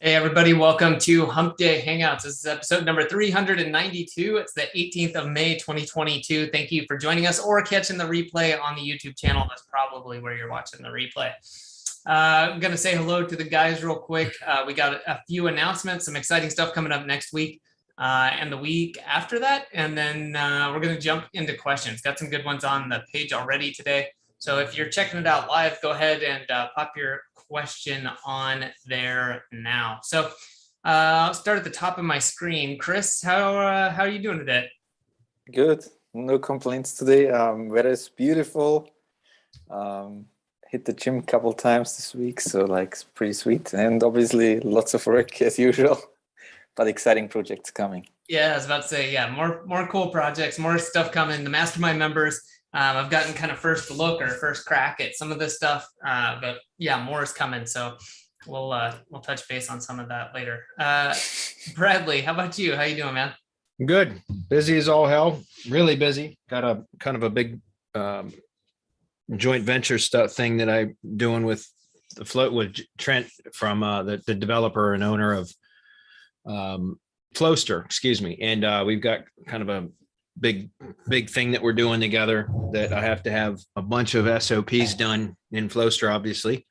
Hey, everybody, welcome to Hump Day Hangouts. This is episode number 392. It's the 18th of May, 2022. Thank you for joining us or catching the replay on the YouTube channel. That's probably where you're watching the replay. I'm going to say hello to the guys real quick. We got a few announcements, some exciting stuff coming up next week and the week after that. And then we're going to jump into questions. Got some good ones on the page already today. So if you're checking it out live, go ahead and pop your question on there now. So I'll start at the top of my screen. Chris, how are you doing today? Good. No complaints today. Weather is beautiful. Hit the gym a couple times this week, so it's pretty sweet. And obviously lots of work as usual, but exciting projects coming. Yeah, I was about to say, yeah, more cool projects, more stuff coming. The mastermind members, I've gotten kind of first look or first crack at some of this stuff, but yeah, more is coming. So we'll touch base on some of that later. Bradley, how about you? How you doing, man? Good. Busy as all hell. Really busy. Got a kind of a big joint venture stuff thing that I'm doing with the float with Trent from the developer and owner of Flowster, excuse me. And we've got kind of a big thing that we're doing together that I have to have a bunch of SOPs done in Flowster, obviously,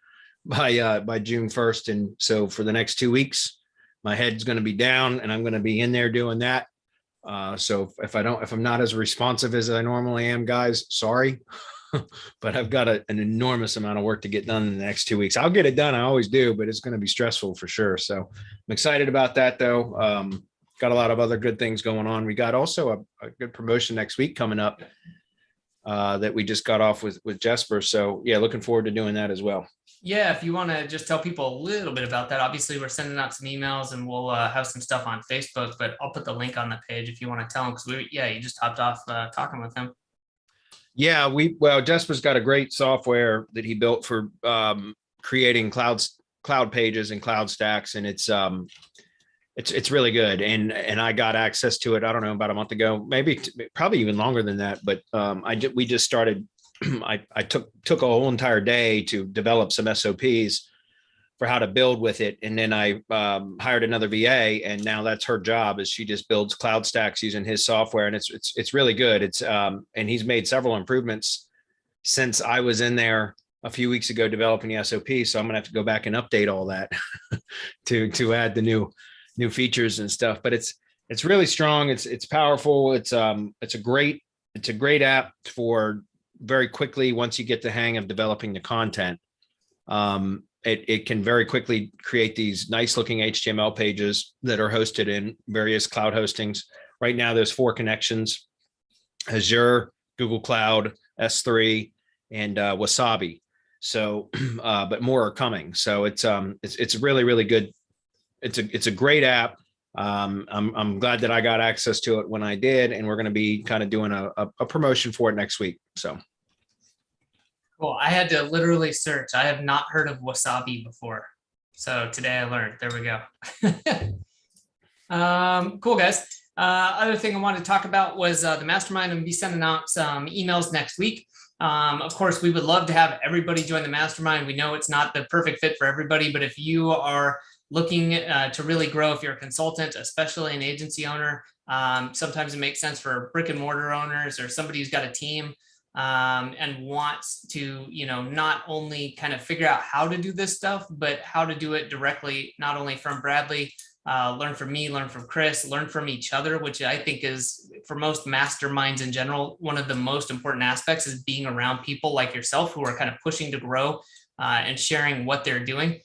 by June 1st. And so for the next 2 weeks, my head's going to be down and I'm going to be in there doing that. So if I'm not as responsive as I normally am, guys, sorry, but I've got an enormous amount of work to get done in the next 2 weeks. I'll get it done. I always do, but it's going to be stressful for sure. So I'm excited about that though. Got a lot of other good things going on. We got also a good promotion next week coming up that we just got off with Jesper. So yeah, looking forward to doing that as well. Yeah, if you want to just tell people a little bit about that, obviously we're sending out some emails and we'll have some stuff on Facebook, but I'll put the link on the page if you want to tell them, because you just hopped off talking with him. Yeah, Jesper's got a great software that he built for creating cloud pages and cloud stacks, and it's really good. And I got access to it, I don't know, about a month ago, probably even longer than that. But we just started, I took a whole entire day to develop some SOPs for how to build with it. And then I hired another VA, and now that's her job, is she just builds cloud stacks using his software. And it's really good. And he's made several improvements since I was in there a few weeks ago developing the SOP. So I'm gonna have to go back and update all that to add the new features and stuff. But it's really strong. It's powerful. It's a great app for very quickly, once you get the hang of developing the content. It can very quickly create these nice looking HTML pages that are hosted in various cloud hostings. Right now, there's 4 connections: Azure, Google Cloud, S3, and Wasabi. So, but more are coming. So it's really, really good. It's a great app. I'm glad that I got access to it when I did, and we're going to be kind of doing a promotion for it next week. So. Cool. I had to literally search. I have not heard of Wasabi before. So today I learned. There we go. Cool, guys. Other thing I wanted to talk about was the mastermind. I'm going to be sending out some emails next week. Of course, we would love to have everybody join the mastermind. We know it's not the perfect fit for everybody, but if you are looking to really grow, if you're a consultant, especially an agency owner, sometimes it makes sense for brick and mortar owners or somebody who's got a team and wants to, not only kind of figure out how to do this stuff, but how to do it directly, not only from Bradley, learn from me, learn from Chris, learn from each other, which I think is, for most masterminds in general, one of the most important aspects is being around people like yourself who are kind of pushing to grow and sharing what they're doing.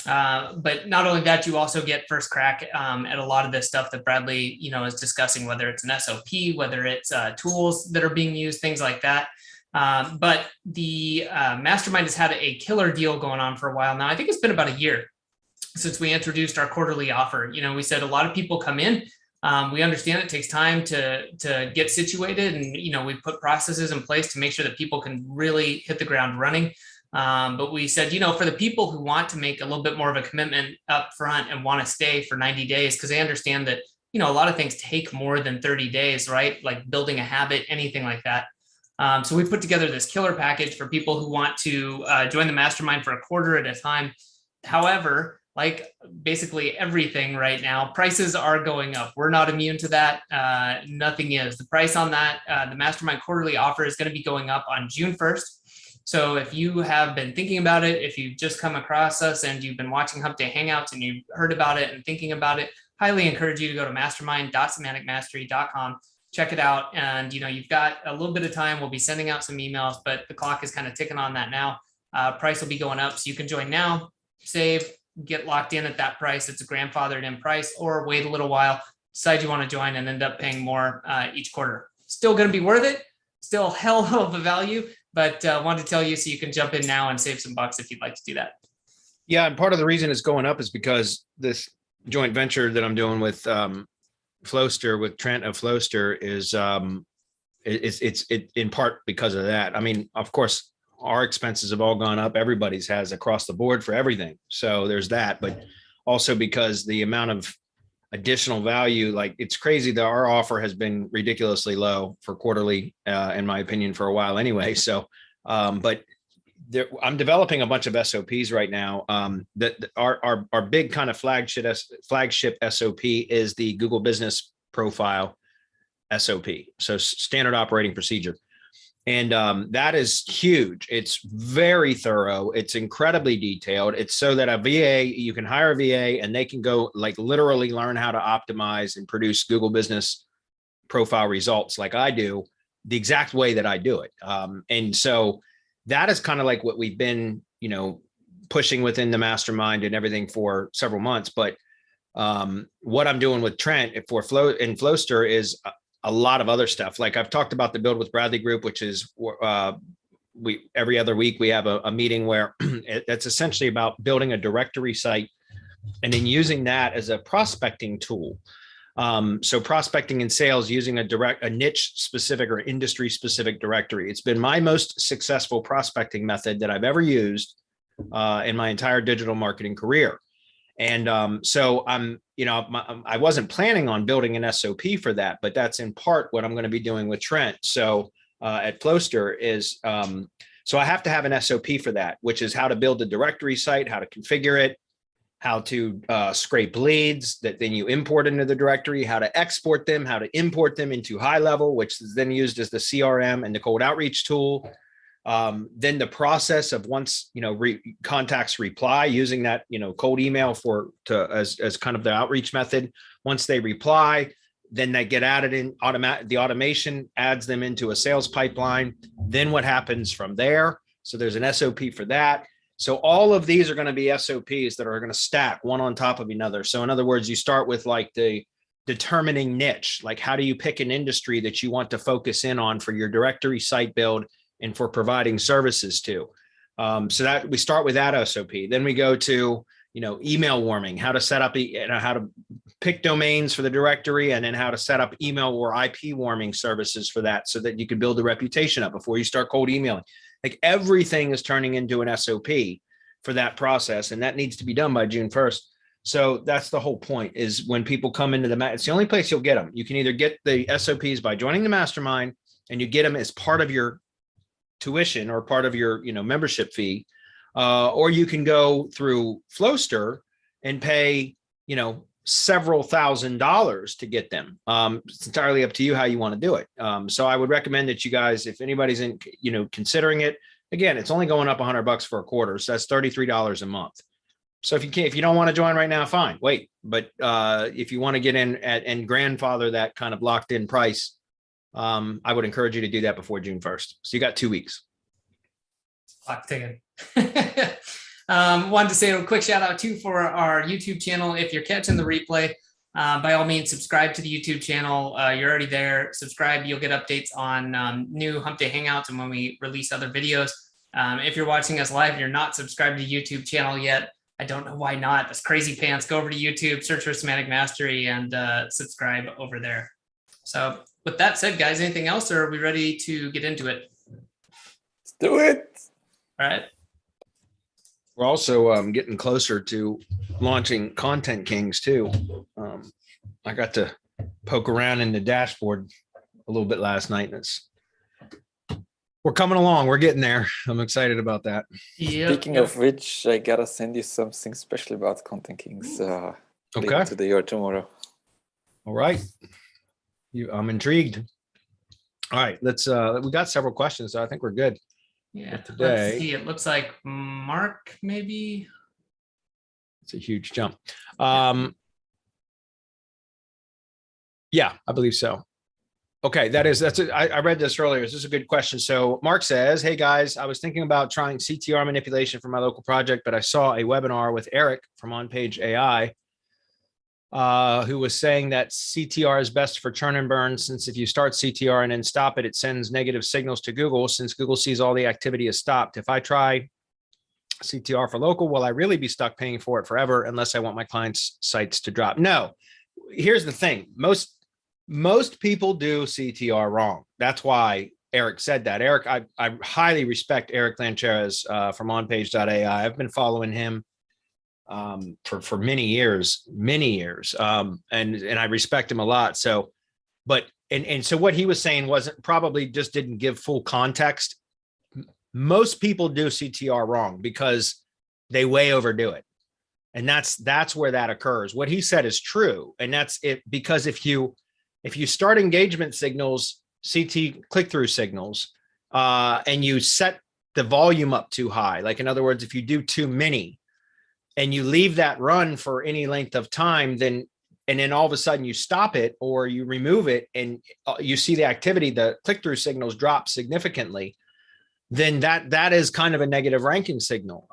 But not only that, you also get first crack at a lot of this stuff that Bradley, is discussing, whether it's an SOP, whether it's tools that are being used, things like that. But the mastermind has had a killer deal going on for a while now. I think it's been about a year since we introduced our quarterly offer. We said a lot of people come in. We understand it takes time to get situated, and we put processes in place to make sure that people can really hit the ground running. But we said, for the people who want to make a little bit more of a commitment up front and want to stay for 90 days, because they understand that, a lot of things take more than 30 days, right? Like building a habit, anything like that. So we put together this killer package for people who want to join the mastermind for a quarter at a time. However, like basically everything right now, prices are going up. We're not immune to that. Nothing is. The price on that, the Mastermind quarterly offer is going to be going up on June 1st. So if you have been thinking about it, if you've just come across us and you've been watching Hump Day Hangouts and you've heard about it and thinking about it, highly encourage you to go to mastermind.semanticmastery.com. Check it out. And, you've got a little bit of time. We'll be sending out some emails, but the clock is kind of ticking on that now. Price will be going up. So you can join now, save, get locked in at that price. It's a grandfathered in price, or wait a little while, decide you want to join and end up paying more each quarter. Still going to be worth it. Still hell of a value, but wanted to tell you so you can jump in now and save some bucks if you'd like to do that. Yeah. And part of the reason it's going up is because this joint venture that I'm doing with Flowster, with Trent of Flowster, is it's in part because of that. I mean, of course, our expenses have all gone up. Everybody's has across the board for everything. So there's that, but also because the amount of additional value, like it's crazy that our offer has been ridiculously low for quarterly, in my opinion, for a while anyway. So, but I'm developing a bunch of SOPs right now. That our big kind of flagship SOP is the Google Business Profile SOP. So standard operating procedure. And that is huge. It's very thorough. It's incredibly detailed. It's so that a VA, you can hire a VA and they can go like literally learn how to optimize and produce Google Business Profile results like I do, the exact way that I do it. And so that is kind of like what we've been, pushing within the mastermind and everything for several months. But what I'm doing with Trent for Flowster is a lot of other stuff. Like I've talked about the Build with Bradley group, which is every other week we have a meeting where it's essentially about building a directory site and then using that as a prospecting tool. So prospecting and sales using a niche specific or industry specific directory. It's been my most successful prospecting method that I've ever used in my entire digital marketing career. And so I wasn't planning on building an SOP for that, but that's in part what I'm going to be doing with Trent. So at Flowster is, so I have to have an SOP for that, which is how to build a directory site, how to configure it, how to scrape leads that then you import into the directory, how to export them, how to import them into High Level, which is then used as the CRM and the cold outreach tool. Then the process of once, contacts reply using that, cold email as kind of the outreach method. Once they reply, then they get added in the automation adds them into a sales pipeline. Then what happens from there? So there's an SOP for that. So all of these are going to be SOPs that are going to stack one on top of another. So in other words, you start with like the determining niche, like how do you pick an industry that you want to focus in on for your directory site build and for providing services to. So that we start with that SOP. Then we go to, email warming, how to set up, how to pick domains for the directory, and then how to set up email or IP warming services for that so that you can build the reputation up before you start cold emailing. Like everything is turning into an SOP for that process. And that needs to be done by June 1st. So that's the whole point, is when people come into it's the only place you'll get them. You can either get the SOPs by joining the mastermind, and you get them as part of your tuition or part of your, membership fee, or you can go through Flowster and pay, several $1,000s to get them. It's entirely up to you how you want to do it. So I would recommend that you guys, if anybody's in, considering it, again, it's only going up $100 for a quarter. So that's $33 a month. So if you don't want to join right now, fine, wait. But if you want to get in and grandfather that kind of locked in price, I would encourage you to do that before June 1st. So you got 2 weeks. Clock ticking. Wanted to say a quick shout out too for our YouTube channel. If you're catching the replay, by all means, subscribe to the YouTube channel. You're already there. Subscribe. You'll get updates on new Hump Day Hangouts and when we release other videos. If you're watching us live and you're not subscribed to the YouTube channel yet, I don't know why not. That's crazy pants. Go over to YouTube, search for Semantic Mastery, and subscribe over there. So with that said, guys, anything else, or are we ready to get into it? Let's do it. All right. We're also getting closer to launching Content Kings too. I got to poke around in the dashboard a little bit last night, and it's We're coming along. We're getting there. I'm excited about that. Speaking of which, I gotta send you something special about Content Kings later today or tomorrow. All right. I'm intrigued. All right, let's we got several questions, so I think we're good. Yeah, today. Let's see. It looks like Mark, maybe. It's a huge jump. Yeah, I believe so. Okay, that's it. I read this earlier. This is a good question. So Mark says, hey guys, I was thinking about trying CTR manipulation for my local project, but I saw a webinar with Erik from On Page AI, who was saying that CTR is best for churn and burn, since if you start CTR and then stop it, it sends negative signals to Google, since Google sees all the activity is stopped. If I try CTR for local, will I really be stuck paying for it forever unless I want my clients' sites to drop? No. Here's the thing. Most people do CTR wrong. That's why Erik said that. Erik, I highly respect Erik Lancheras from onpage.ai. I've been following him for many years, and I respect him a lot. So, so what he was saying wasn't, probably just didn't give full context. Most people do CTR wrong because they way overdo it. And that's where that occurs. What he said is true. And that's it, because if you start engagement signals, CT click-through signals, and you set the volume up too high, like in other words, if you do too many and you leave that run for any length of time, then all of a sudden you stop it or you remove it and you see the activity, the click-through signals drop significantly, then that is kind of a negative ranking signal.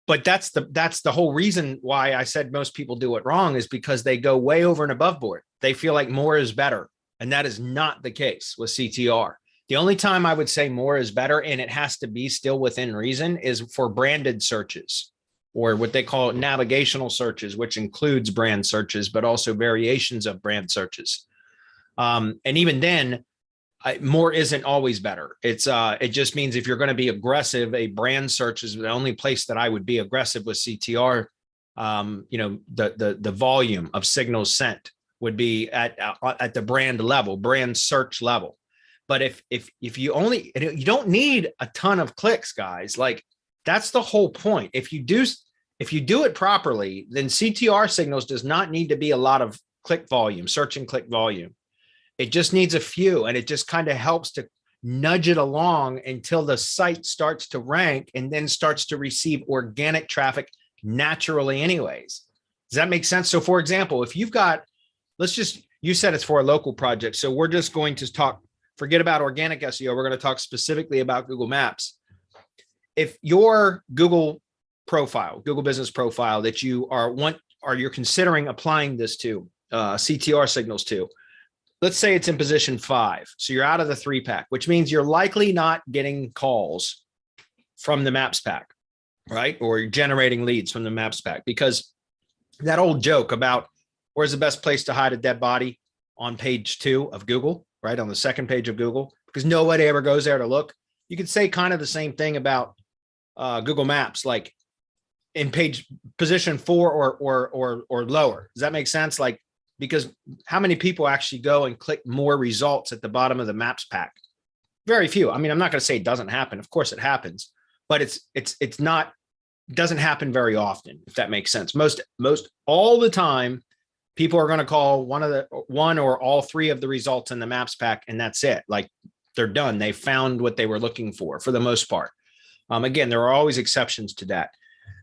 But that's the whole reason why I said most people do it wrong, is because they go way over and above board. They feel like more is better. And that is not the case with CTR. The only time I would say more is better, and it has to be still within reason, is for branded searches, or what they call navigational searches, which includes brand searches, but also variations of brand searches. And even then, more isn't always better. It just means if you're going to be aggressive, a brand search is the only place that I would be aggressive with CTR. The volume of signals sent would be at the brand level, brand search level. But if you don't need a ton of clicks, guys, like that's the whole point. If you do it properly, then CTR signals does not need to be a lot of click volume, search and click volume. It just needs a few, and it just kind of helps to nudge it along until the site starts to rank and then starts to receive organic traffic naturally anyways. Does that make sense? So for example, if you've got, you said it's for a local project. So we're just going to forget about organic SEO. We're going to talk specifically about Google Maps. If your Google business profile that you're considering applying this to, CTR signals to, let's say it's in position 5. So you're out of the 3-pack, which means you're likely not getting calls from the Maps pack, right? Or you're generating leads from the Maps pack, because that old joke about where's the best place to hide a dead body, on page 2 of Google, right? On the second page of Google, because nobody ever goes there to look. You could say kind of the same thing about Google Maps, like in position 4 or lower. Does that make sense? Like, because how many people actually go and click more results at the bottom of the Maps pack? Very few. I mean, I'm not going to say it doesn't happen. Of course it happens, but it doesn't happen very often, if that makes sense. Most all the time, people are going to call one or all 3 of the results in the Maps pack, and that's it. Like, they're done. They found what they were looking for the most part. Again, there are always exceptions to that.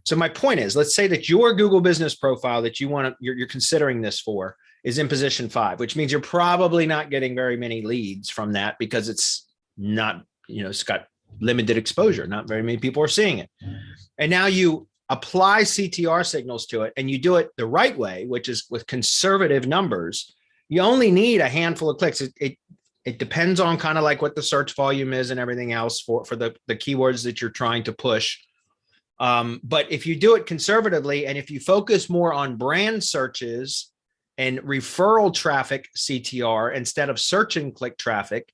So my point is, let's say that your Google business profile that you're considering this for is in position 5, which means you're probably not getting very many leads from that, because it's not, it's got limited exposure. Not very many people are seeing it. And now you apply CTR signals to it, and you do it the right way, which is with conservative numbers. You only need a handful of clicks. It depends on kind of like what the search volume is and everything else for the keywords that you're trying to push. But if you do it conservatively, and if you focus more on brand searches and referral traffic CTR instead of search and click traffic,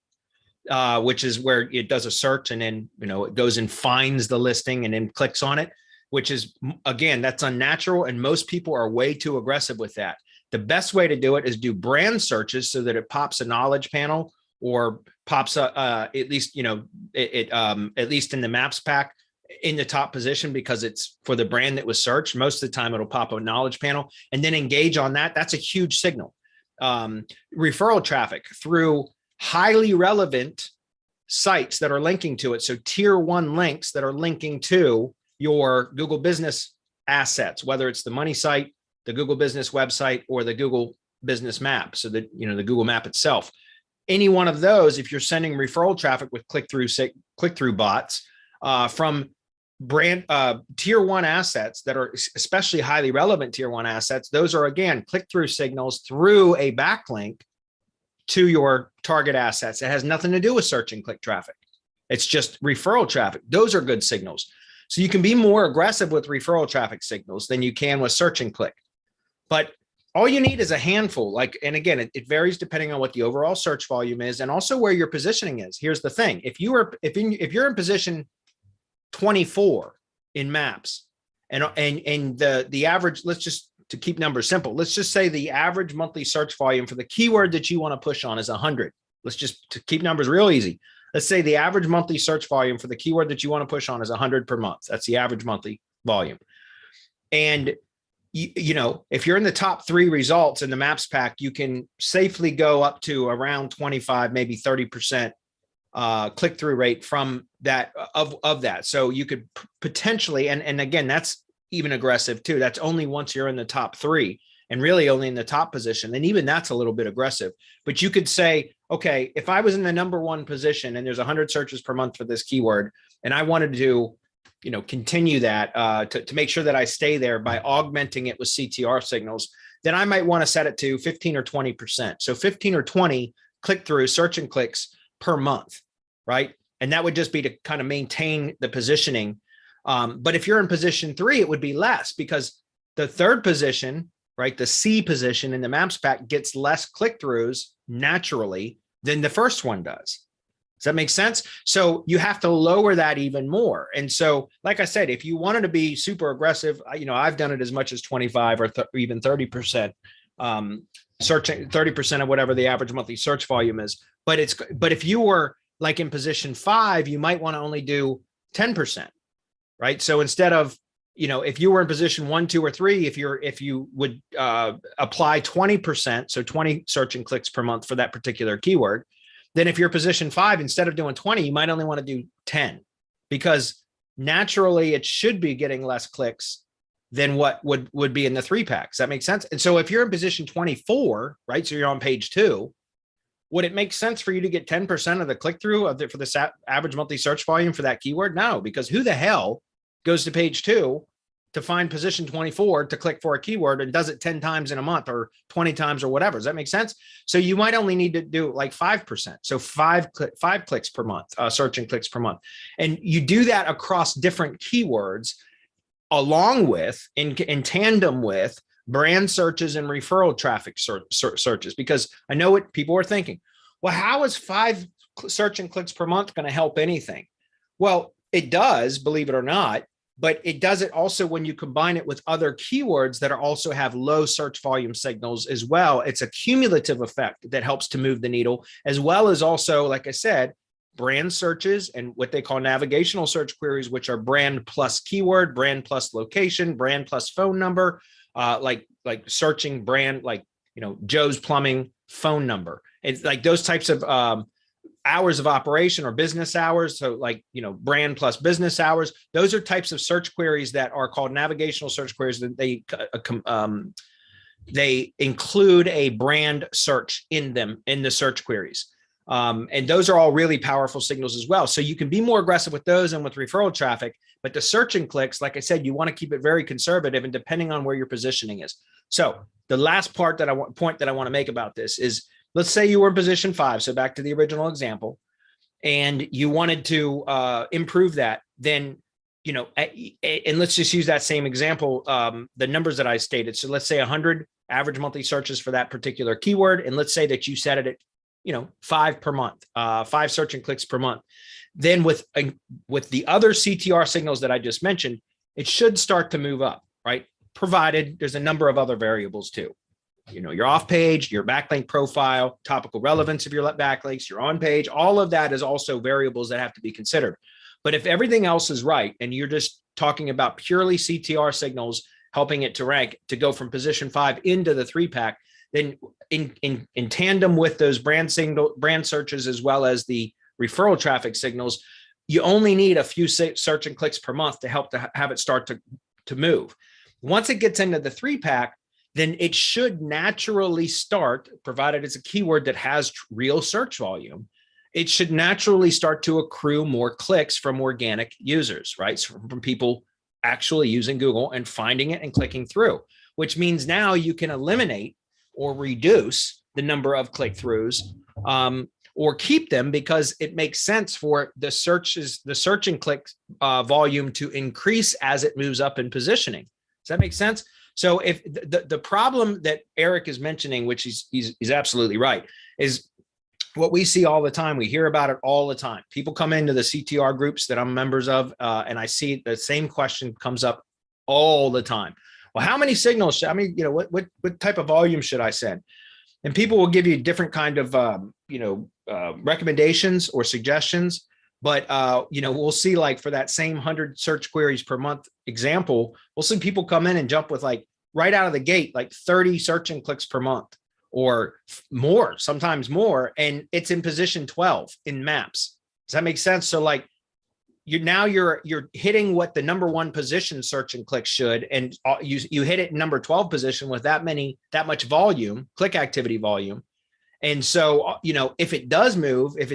which is where it does a search and then, it goes and finds the listing and then clicks on it, which is, again, that's unnatural. And most people are way too aggressive with that. The best way to do it is do brand searches so that it pops a knowledge panel or pops up, at least, at least in the maps pack in the top position because it's for the brand that was searched. Most of the time it'll pop a knowledge panel and then engage on that. That's a huge signal. Referral traffic through highly relevant sites that are linking to it. So tier 1 links that are linking to your Google business assets, whether it's the money site, the Google business website, or the Google business map. So that, the Google map itself, any one of those, if you're sending referral traffic with click-through bots from brand tier 1 assets that are especially highly relevant tier 1 assets, those are again click-through signals through a backlink to your target assets. It has nothing to do with search and click traffic. It's just referral traffic. Those are good signals. So you can be more aggressive with referral traffic signals than you can with search and click. But all you need is a handful. And again, it varies depending on what the overall search volume is and also where your positioning is. Here's the thing: if you're in position 24 in maps, and the average, let's just, to keep numbers simple, let's just say the average monthly search volume for the keyword that you want to push on is 100. Let's just, to keep numbers real easy, let's say the average monthly search volume for the keyword that you want to push on is 100 per month. That's the average monthly volume. And if you're in the top 3 results in the maps pack, you can safely go up to around 25, maybe 30% click-through rate from that of that. So you could potentially, and again, that's even aggressive too. That's only once you're in the top 3 and really only in the top position. And even that's a little bit aggressive, but you could say, okay, if I was in the number 1 position and there's 100 searches per month for this keyword, and I wanted to, continue that to make sure that I stay there by augmenting it with CTR signals, then I might want to set it to 15 or 20%. So 15 or 20 click-through search and clicks per month, right? And that would just be to kind of maintain the positioning. But if you're in position 3, it would be less because the 3rd position, right, the C position in the maps pack gets less click-throughs naturally than the first one does. Does that make sense? So you have to lower that even more. And so, like I said, if you wanted to be super aggressive, I've done it as much as 25 or even 30%, searching 30% of whatever the average monthly search volume is. But if you were like in position 5, you might want to only do 10%, right? So instead of, if you were in position 1, 2, or 3, if you would apply 20%, so 20 search and clicks per month for that particular keyword, then if you're position 5, instead of doing 20, you might only want to do 10 because naturally it should be getting less clicks than what would be in the 3 packs. That makes sense. And so if you're in position 24, right, so you're on page 2, would it make sense for you to get 10% of the click-through for the average monthly search volume for that keyword? No, because who the hell goes to page 2 to find position 24 to click for a keyword and does it 10 times in a month or 20 times or whatever? Does that make sense? So you might only need to do like 5%. So 5 clicks per month, search and clicks per month. And you do that across different keywords along with, in tandem with, brand searches and referral traffic searches, because I know what people are thinking. Well, how is 5 search and clicks per month going to help anything? Well, it does, believe it or not, but it does it also when you combine it with other keywords that are also have low search volume signals as well. It's a cumulative effect that helps to move the needle, as well as also, like I said, brand searches and what they call navigational search queries, which are brand plus keyword, brand plus location, brand plus phone number, like searching brand, like, Joe's Plumbing phone number. It's like those types of hours of operation or business hours. So like, brand plus business hours, those are types of search queries that are called navigational search queries that they include a brand search in them, in the search queries. And those are all really powerful signals as well. So you can be more aggressive with those and with referral traffic, but the search and clicks, like I said, you want to keep it very conservative and depending on where your positioning is. So the last point that I want to make about this is, let's say you were in position 5. So back to the original example, and you wanted to improve that, then, and let's just use that same example, the numbers that I stated. So let's say 100 average monthly searches for that particular keyword. And let's say that you set it at, 5 per month, 5 search and clicks per month. Then with the other CTR signals that I just mentioned, it should start to move up, right? Provided there's a number of other variables too. your off page, your backlink profile, topical relevance of your backlinks, your on page, all of that is also variables that have to be considered. But if everything else is right, and you're just talking about purely CTR signals, helping it to rank to go from position 5 into the 3-pack, then in tandem with those brand searches, as well as the referral traffic signals, you only need a few search and clicks per month to help to have it start to move. Once it gets into the 3-pack, then it should naturally start, provided it's a keyword that has real search volume, it should naturally start to accrue more clicks from organic users, right? So from people actually using Google and finding it and clicking through, which means now you can eliminate or reduce the number of click-throughs, or keep them, because it makes sense for the search and click volume to increase as it moves up in positioning. Does that make sense? So if the problem that Eric is mentioning, which he's absolutely right, is what we see all the time. We hear about it all the time. People come into the CTR groups that I'm members of, and I see the same question comes up all the time. Well, how many signals should, what type of volume should I send? And people will give you different kind of, recommendations or suggestions. But, we'll see, like, for that same 100 search queries per month example, we'll see people come in and jump with, like, right out of the gate, like 30 search and clicks per month or more, sometimes more. And it's in position 12 in maps. Does that make sense? So, like, you're hitting what the number 1 position search and click should, and you hit it in number 12 position with that much volume, click activity volume. And so, if it does move, if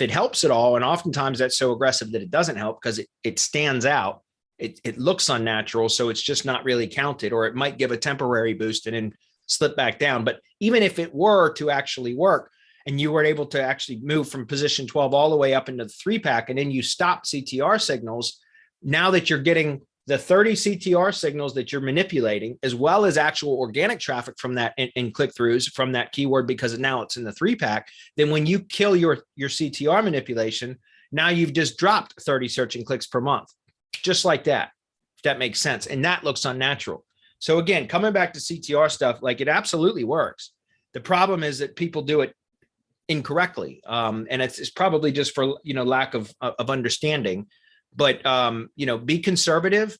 it helps at all, and oftentimes that's so aggressive that it doesn't help because it stands out, it looks unnatural, so it's just not really counted, or it might give a temporary boost and then slip back down. But even if it were to actually work, and you were able to actually move from position 12 all the way up into the 3-pack, and then you stop CTR signals, now that you're getting the 30 CTR signals that you're manipulating, as well as actual organic traffic from that and click-throughs from that keyword, because now it's in the 3-pack, then when you kill your CTR manipulation, now you've just dropped 30 search and clicks per month, just like that, if that makes sense. And that looks unnatural. So again, coming back to CTR stuff, like, it absolutely works. The problem is that people do it incorrectly. And it's probably just for, lack of understanding. But, be conservative,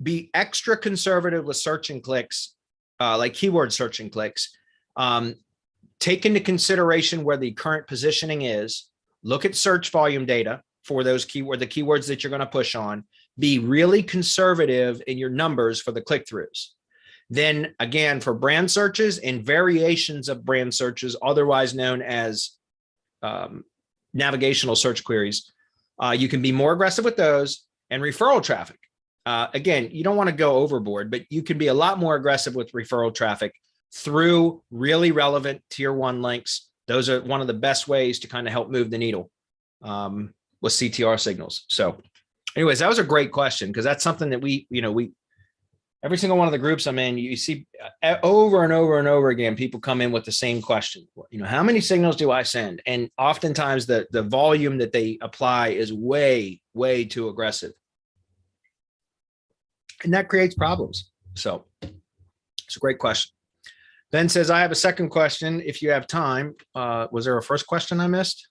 be extra conservative with search and clicks, like keyword search and clicks. Take into consideration where the current positioning is. Look at search volume data for those the keywords that you're going to push on. Be really conservative in your numbers for the click-throughs. Then again, for brand searches and variations of brand searches, otherwise known as navigational search queries, you can be more aggressive with those. And referral traffic. Again, you don't want to go overboard, but you can be a lot more aggressive with referral traffic through really relevant tier 1 links. Those are one of the best ways to kind of help move the needle with CTR signals. So anyways, that was a great question, because that's something that we every single one of the groups I'm in, you see over and over and over again, people come in with the same question. How many signals do I send? And oftentimes the volume that they apply is way, way too aggressive. And that creates problems. So it's a great question. Ben says, I have a second question if you have time. Was there a first question I missed?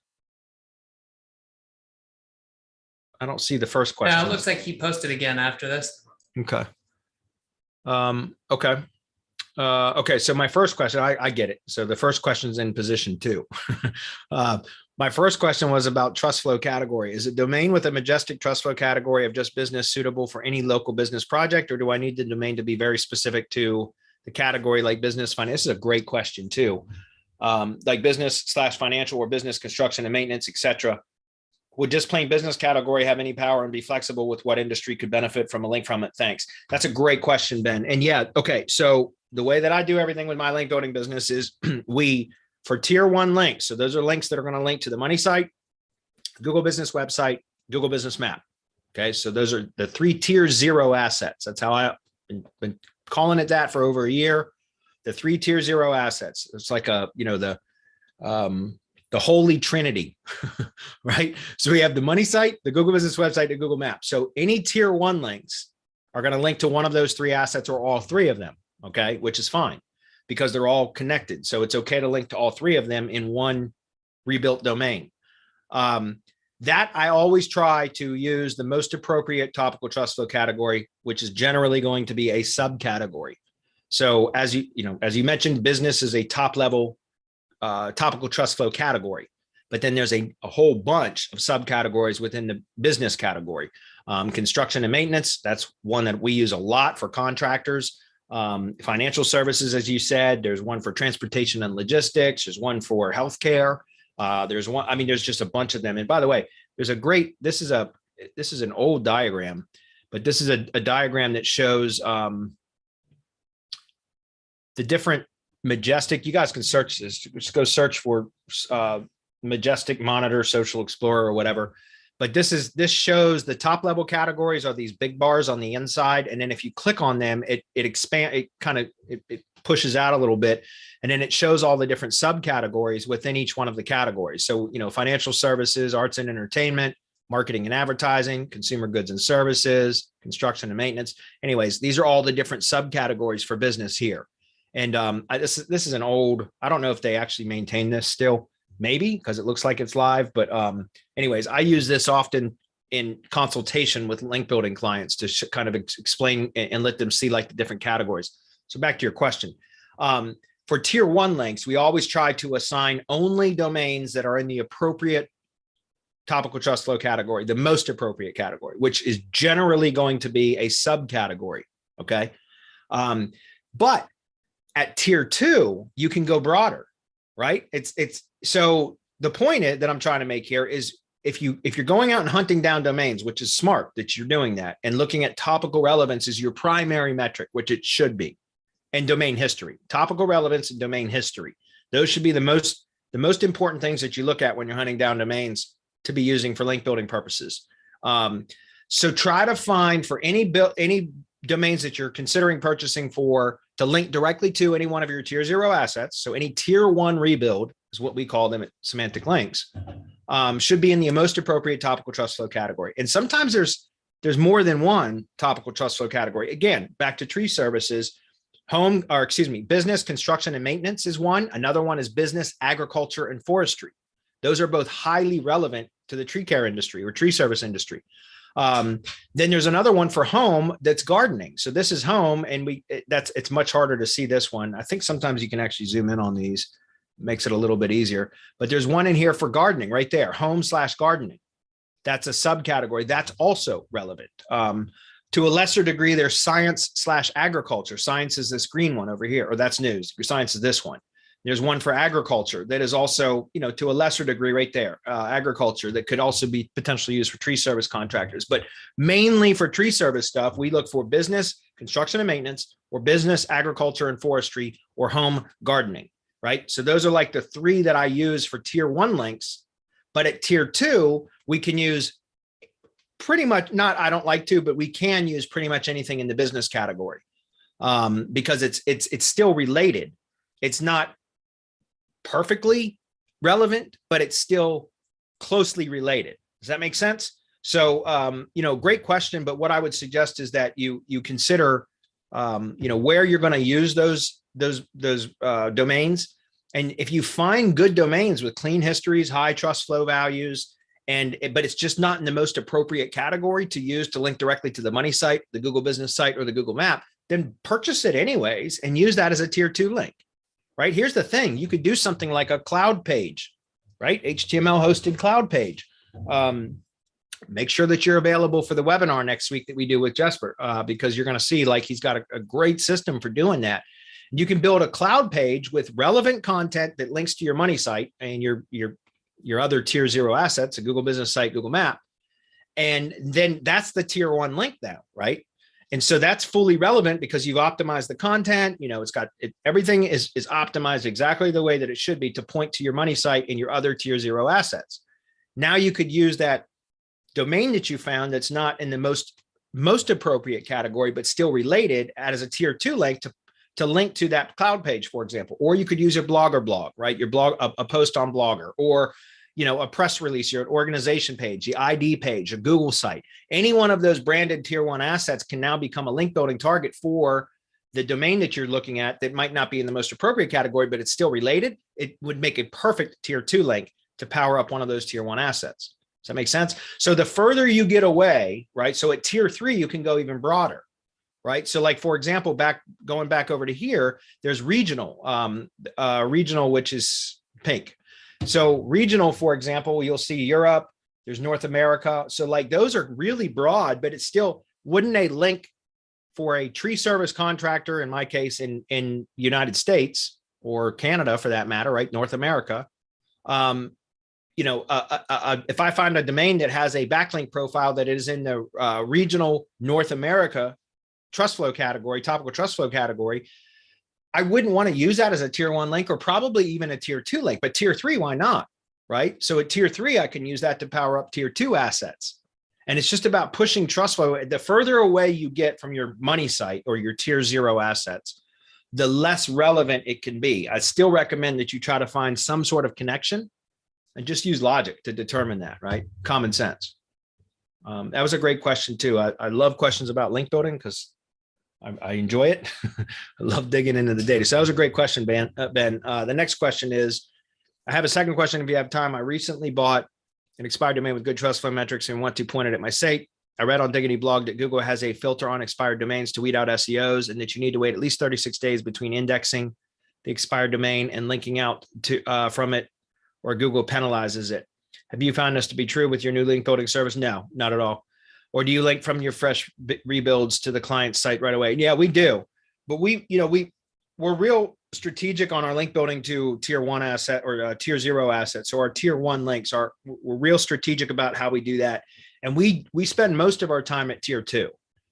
I don't see the first question. Yeah, it looks like he posted again after this. Okay. Okay. So my first question, I get it. So the first question is in position 2. My first question was about trustflow category. Is a domain with a majestic trustflow category of just business suitable for any local business project, or do I need the domain to be very specific to the category, like business finance? This is a great question too. Like business/financial or business construction and maintenance, etc. Would just plain business category have any power and be flexible with what industry could benefit from a link from it? Thanks. That's a great question, Ben. And yeah, okay. So the way that I do everything with my link building business is for tier 1 links. So those are links that are going to link to the money site, Google business website, Google business map. Okay. So those are the 3 tier 0 assets. That's how I've been calling it that for over a year. The 3 tier 0 assets. It's like the holy trinity, right? So we have the money site, the Google business website, the Google Maps. So any tier 1 links are going to link to one of those 3 assets or all 3 of them, okay, which is fine. because they're all connected. So it's okay to link to all three of them in one rebuilt domain. That I always try to use the most appropriate topical trust flow category, which is generally going to be a subcategory. So as you mentioned, business is a top level topical trust flow category, but then there's a whole bunch of subcategories within the business category. Construction and maintenance, that's one that we use a lot for contractors. Financial services, as you said, there's one for transportation and logistics. There's one for healthcare. There's one, I mean, there's just a bunch of them. And by the way, there's a great, this is an old diagram, but this is a diagram that shows the different majestic, you guys can search this, just go search for majestic monitor, social explorer or whatever. But this shows the top level categories are these big bars on the inside. And then if you click on them, it pushes out a little bit. And then it shows all the different subcategories within each one of the categories. So, financial services, arts and entertainment, marketing and advertising, consumer goods and services, construction and maintenance. Anyways, these are all the different subcategories for business here. And this is an old, I don't know if they actually maintain this still, maybe, because it looks like it's live. But anyways, I use this often in consultation with link building clients to kind of explain and let them see like the different categories. So back to your question. For tier 1 links, we always try to assign only domains that are in the appropriate topical trust flow category, the most appropriate category, which is generally going to be a subcategory. Okay. But at tier 2, you can go broader, right? So the point that I'm trying to make here is if you're going out and hunting down domains, which is smart that you're doing that, and looking at topical relevance is your primary metric, which it should be, and domain history, topical relevance and domain history. Those should be the most important things that you look at when you're hunting down domains to be using for link building purposes. So try to find for any domains that you're considering purchasing for to link directly to any one of your tier 0 assets. So any tier 1 rebuild is what we call them at Semantic Links, should be in the most appropriate topical trust flow category. And sometimes there's more than one topical trust flow category. Again, back to tree services, business, construction and maintenance is one. Another one is business, agriculture and forestry. Those are both highly relevant to the tree care industry or tree service industry. Then there's another one for home that's gardening. So this is home, and it's much harder to see this one. I think sometimes you can actually zoom in on these, makes it a little bit easier. But there's one in here for gardening right there, home/gardening. That's a subcategory. That's also relevant. To a lesser degree, there's science/agriculture. Science is this green one over here, or that's news. Your science is this one. There's one for agriculture that is also, to a lesser degree right there, agriculture that could also be potentially used for tree service contractors. But mainly for tree service stuff, we look for business, construction and maintenance, or business, agriculture and forestry, or home gardening, right? So those are like the 3 that I use for tier 1 links. But at tier 2, we can use pretty much, I don't like to, but we can use pretty much anything in the business category because it's still related. It's not perfectly relevant, but it's still closely related. Does that make sense? So, great question. But what I would suggest is that you consider, where you're going to use those domains. And if you find good domains with clean histories, high trust flow values, but it's just not in the most appropriate category to use to link directly to the money site, the Google business site, or the Google map, then purchase it anyways and use that as a tier 2 link. Right? Here's the thing. You could do something like a cloud page, right? HTML hosted cloud page. Make sure that you're available for the webinar next week that we do with Jesper, because you're going to see like he's got a great system for doing that. You can build a cloud page with relevant content that links to your money site and your other tier 0 assets, a Google business site, Google map. And then that's the tier 1 link now, right? And so that's fully relevant because you've optimized the content. Everything is optimized exactly the way that it should be to point to your money site and your other tier 0 assets. Now you could use that domain that you found that's not in the most appropriate category, but still related as a tier 2 link to link to that cloud page, for example. Or you could use your Blogger blog, right? Your blog, a post on Blogger, or a press release, your organization page, the ID page, a Google site. Any one of those branded tier 1 assets can now become a link building target for the domain that you're looking at that might not be in the most appropriate category, but it's still related, it would make a perfect tier 2 link to power up one of those tier 1 assets. Does that make sense? So the further you get away, right? So at tier 3, you can go even broader, right? So like, for example, going back over to here, there's regional, which is pink. So regional, for example, you'll see Europe, there's North America. So like those are really broad, but it's still, wouldn't a link for a tree service contractor, in my case, in United States or Canada for that matter, right? North America. If I find a domain that has a backlink profile that is in the regional North America trustflow category, topical trustflow category, I wouldn't want to use that as a tier 1 link or probably even a tier 2 link, but tier 3, why not? Right? So at tier 3, I can use that to power up tier 2 assets. And it's just about pushing trustflow. The further away you get from your money site or your tier 0 assets, the less relevant it can be. I still recommend that you try to find some sort of connection and just use logic to determine that, right? Common sense. That was a great question too. I love questions about link building because I enjoy it. I love digging into the data. So that was a great question, Ben. The next question is, I have a second question if you have time. I recently bought an expired domain with good trust flow metrics and want to point it at my site. I read on Diggity blog that Google has a filter on expired domains to weed out SEOs and that you need to wait at least 36 days between indexing the expired domain and linking out to from it, or Google penalizes it. Have you found this to be true with your new link building service? No, not at all. Or do you link from your fresh rebuilds to the client's site right away? Yeah, we do. But we're real strategic on our link building to tier 1 asset or tier 0 assets. So our tier 1 links we're real strategic about how we do that. And we spend most of our time at tier 2.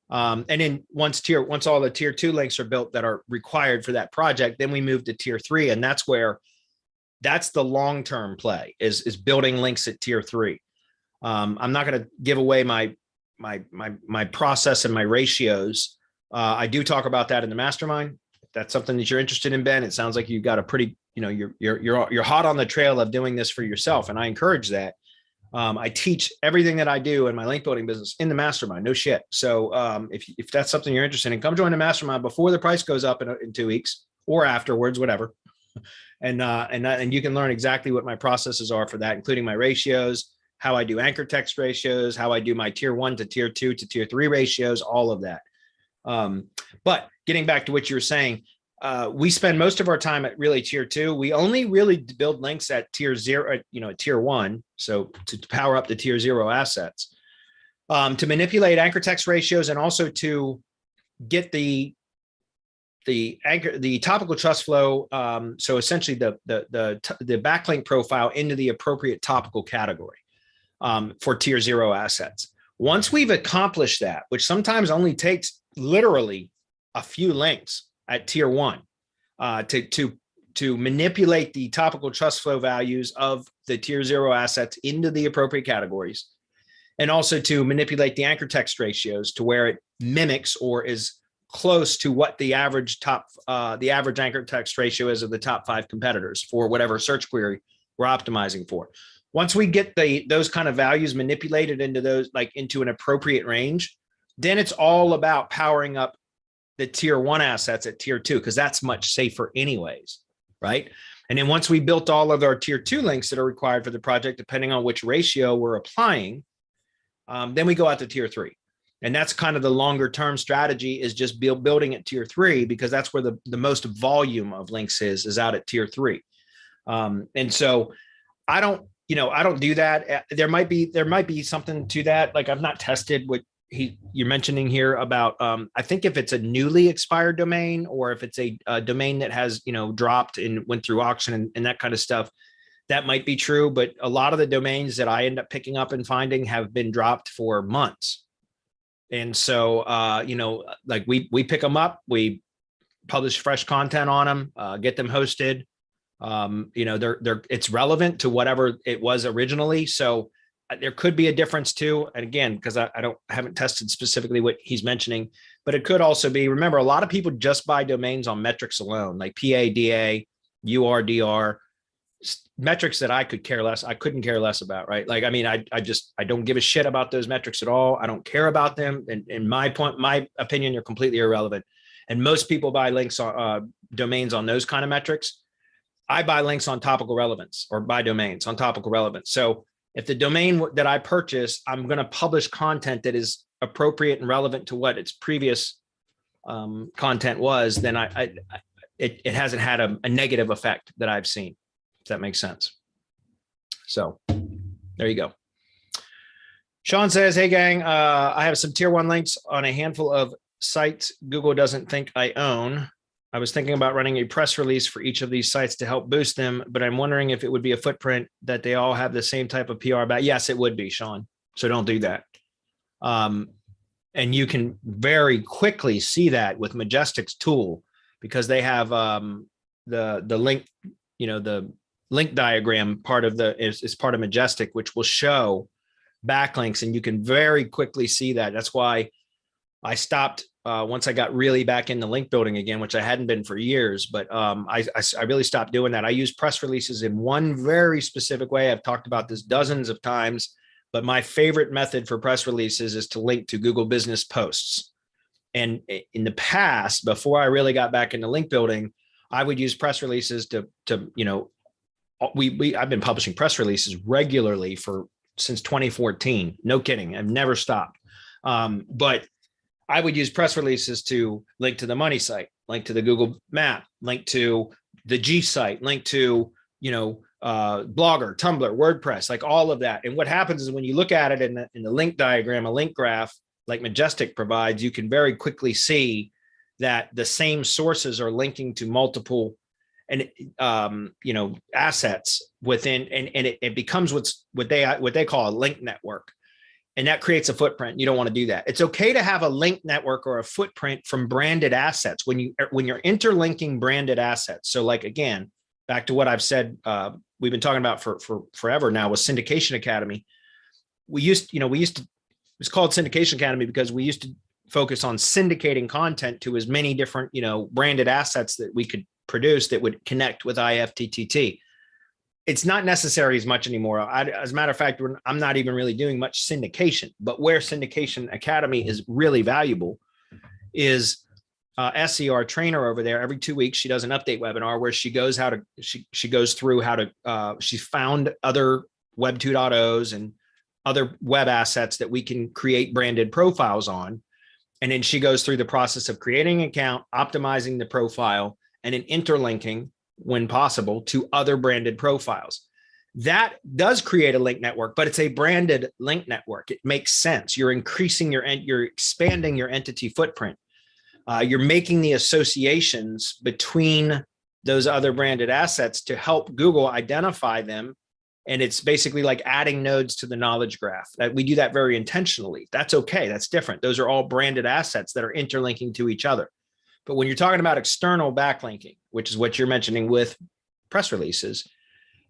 And then once all the tier 2 links are built that are required for that project, then we move to tier 3. And that's the long-term play is building links at tier 3. I'm not going to give away my process and my ratios. I do talk about that in the mastermind. If that's something that you're interested in, Ben, it sounds like you've got a pretty, you're hot on the trail of doing this for yourself. And I encourage that. I teach everything that I do in my link building business in the mastermind, no shit. So if that's something you're interested in, come join the mastermind before the price goes up in 2 weeks or afterwards, whatever. And you can learn exactly what my processes are for that, including my ratios, how I do anchor text ratios, how I do my tier 1 to tier 2 to tier 3 ratios, all of that. But getting back to what you were saying, we spend most of our time at really tier 2. We only really build links at tier 0, tier 1. So to power up the tier 0 assets, to manipulate anchor text ratios and also to get the topical trust flow. So essentially the backlink profile into the appropriate topical category for tier 0 assets. Once we've accomplished that, which sometimes only takes literally a few links at tier 1 to manipulate the topical trust flow values of the tier 0 assets into the appropriate categories, and also to manipulate the anchor text ratios to where it mimics or is close to what the average anchor text ratio is of the top 5 competitors for whatever search query we're optimizing for. Once we get those kind of values manipulated into an appropriate range, then it's all about powering up the tier 1 assets at tier 2, because that's much safer anyways, right? And then once we built all of our tier 2 links that are required for the project, depending on which ratio we're applying, then we go out to tier 3. And that's kind of the longer term strategy, is just building at tier 3, because that's where the most volume of links is out at tier 3. And so I don't do that. There might be something to that. Like, I've not tested what you're mentioning here about, I think if it's a newly expired domain, or if it's a domain that has, dropped and went through auction and that kind of stuff, that might be true. But a lot of the domains that I end up picking up and finding have been dropped for months. And so, like we pick them up, we publish fresh content on them, get them hosted. It's relevant to whatever it was originally. So there could be a difference too. And again, because I haven't tested specifically what he's mentioning, but it could also be, remember, a lot of people just buy domains on metrics alone, like PADA, URDR, metrics that I couldn't care less about, right? Like, I mean, I don't give a shit about those metrics at all. I don't care about them. And in my opinion, they're completely irrelevant. And most people buy links on domains on those kind of metrics. I buy links on topical relevance, or buy domains on topical relevance. So if the domain that I purchase, I'm going to publish content that is appropriate and relevant to what its previous content was, then it hasn't had a negative effect that I've seen, if that makes sense. So there you go. Sean says, hey gang, I have some tier 1 links on a handful of sites Google doesn't think I own. I was thinking about running a press release for each of these sites to help boost them, but I'm wondering if it would be a footprint that they all have the same type of PR back. Yes, it would be, Sean. So don't do that. And you can very quickly see that with Majestic's tool, because they have the link, the link diagram part of is part of Majestic, which will show backlinks, and you can very quickly see that. That's why I stopped once I got really back into link building again, which I hadn't been for years, but I really stopped doing that. I use press releases in one very specific way. I've talked about this dozens of times, but my favorite method for press releases is to link to Google Business posts. And in the past, before I really got back into link building, I would use press releases to I've been publishing press releases regularly since 2014. No kidding. I've never stopped. But I would use press releases to link to the money site, link to the Google map, link to the G site, link to, Blogger, Tumblr, WordPress, like all of that. And what happens is when you look at it in the link diagram, a link graph like Majestic provides, you can very quickly see that the same sources are linking to multiple and assets within, and it becomes what they call a link network. And that creates a footprint. You don't want to do that. It's okay to have a link network or a footprint from branded assets when you're interlinking branded assets. So like, again, back to what I've said, we've been talking about for forever now with Syndication Academy. It's called Syndication Academy because we used to focus on syndicating content to as many different, branded assets that we could produce that would connect with IFTTT. It's not necessary as much anymore. As a matter of fact, I'm not even really doing much syndication, but where Syndication Academy is really valuable is SE, our trainer over there. Every 2 weeks, she does an update webinar where she goes she goes through how to, she's found other Web 2.0s and other web assets that we can create branded profiles on. And then she goes through the process of creating an account, optimizing the profile, and then interlinking when possible to other branded profiles. That does create a link network, but it's a branded link network. It makes sense. You're expanding your entity footprint. You're making the associations between those other branded assets to help Google identify them. And it's basically like adding nodes to the knowledge graph. We do that very intentionally. That's okay. That's different. Those are all branded assets that are interlinking to each other. But when you're talking about external backlinking, which is what you're mentioning with press releases,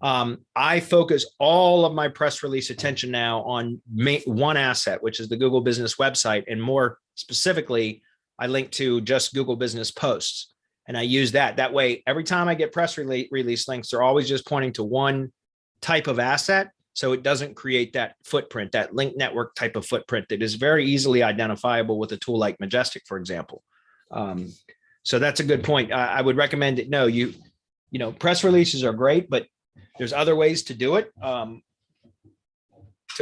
I focus all of my press release attention now on one asset, which is the Google Business website. And more specifically, I link to just Google Business posts. And I use that. That way, every time I get press release links, they're always just pointing to one type of asset. So it doesn't create that footprint, that link network type of footprint that is very easily identifiable with a tool like Majestic, for example. So that's a good point. I would recommend it. No, press releases are great, but there's other ways to do it to